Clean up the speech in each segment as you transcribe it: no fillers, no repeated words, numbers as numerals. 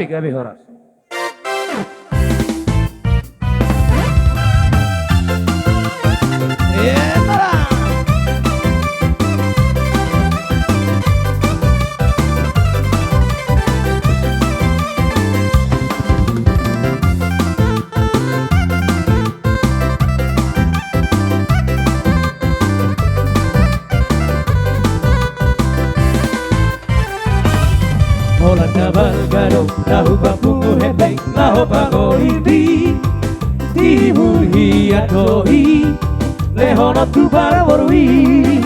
PKB Horas. Holanda Balgado, Lahu Bapungu Hebeng, Laho Pagolibi, Timu Hiatoi, Lehono Tubar Warwi,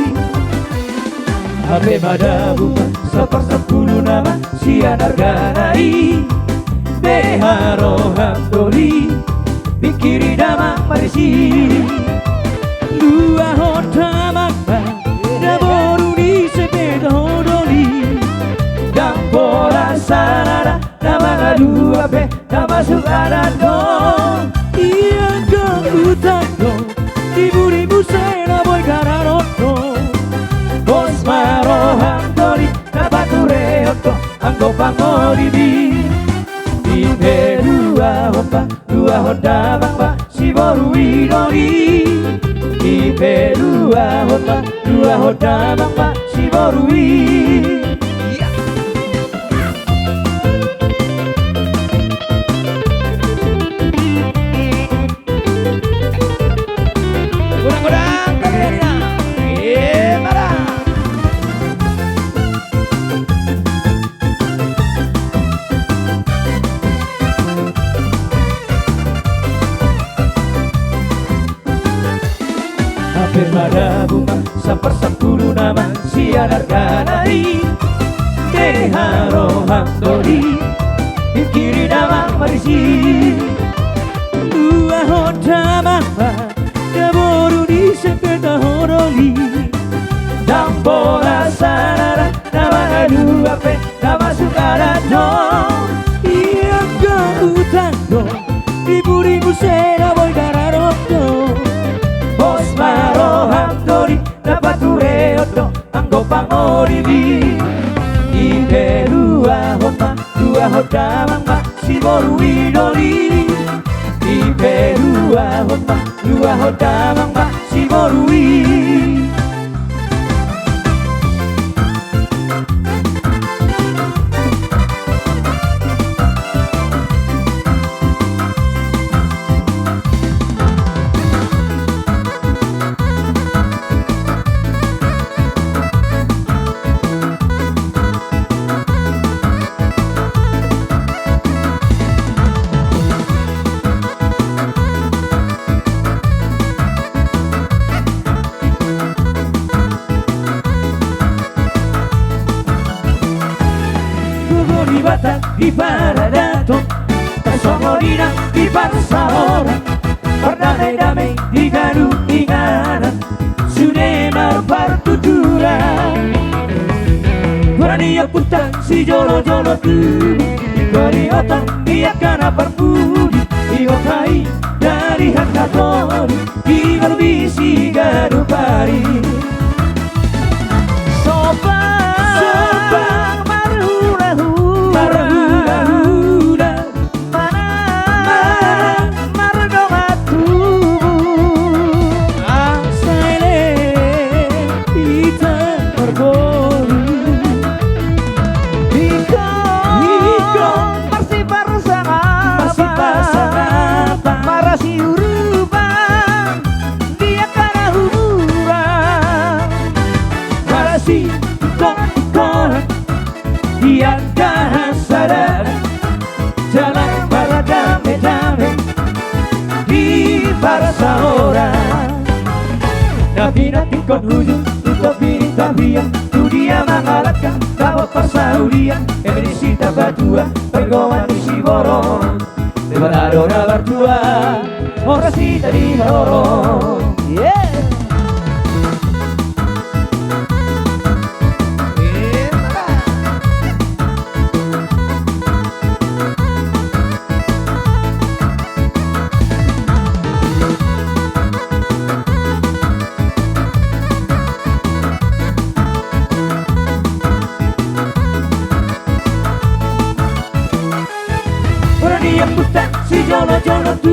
Habe Madabuka, Sepersepuluh nama Sianar Ganai, Beharo Hamdoli, Pikiri Damang Marisi, Dua Hotamak, Daboru di Sepeda Hodoli, Dampora Sarara, nama ngadu ape, nama sukarano. Iya kau utangno, ibu-ibu sena boy kararoto. Bos maro hamdori, nabature oto, anggo pangoribi. Ibe dua hoda bangba, si boru idori. Ibe dua hoda bangba, si boru idori. Pada bunga sepersepuluh nama Sianar Ganai, Deharo Hamdoli, Kiri nama Marisi, Dua Hoda Mama, Daboru di Sepeda Hodoli, Dampora Sarara, nama ngadu ape, nama sukarano. Iya kau utangno, ibu-ibu sena boy kararoto. Bos maro hamdori, nabature oto, anggo pangoribi. Ibe dua hoda mangba, si boru idoli. Ibe dua hoda mangba, si boru idoli. Di Batak, di Paradato, Tasongorina, di Parsahora, Perdamai-damai, di Galuh Inganan, Sunemar Partuturan. Berani putang si jolo-jolo tubuh, Beri otang dia kana perpudi, Iwakai dari Hakatori, di Berbisi Gaduh Pari. Sobang Marhula, mana Margomatu, Angsele kita bergoli, Iko masih bersama, Marasi Uruban, dia karena hubungan, Marasi Tukon, dia gak sadar, jalan para dame-dame di Parsahora. Nabi nanti kon hujung untuk bini tabian, tu dia mengalahkan tabok Parsaudia, Emerisi Tabatua, pergoman isi borong, Debarado Nabartua, orasi tadi marorong. Ora dia puta si jolo-jolo tu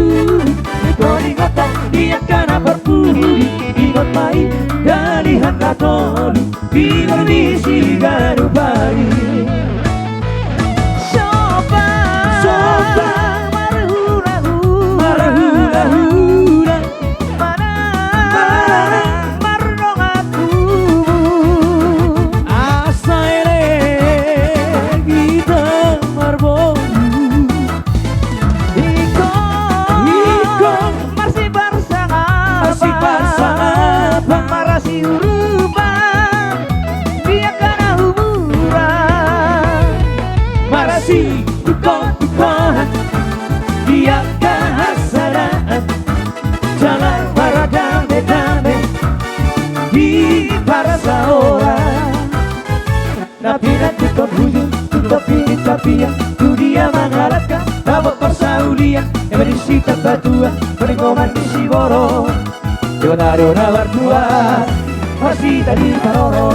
Ikoni ngota dia kana berpuri Ingot mai dari handa tolu Bigar bisi garu bari Soba marahura-hura Mana marunong aku Asaire kita marbonu Iko masih bersama Marasi urubah dia karena humuran Marasi tukon-tukohan dia kehasadaan Jalan para dame-dame di para seorang Tapi nanti kau hujung tutup ini tapi yang dunia mengharapkan Tabok persaulian yang berisita batuan Peninggoman di Siboro Donado na berdua masih tadi karoro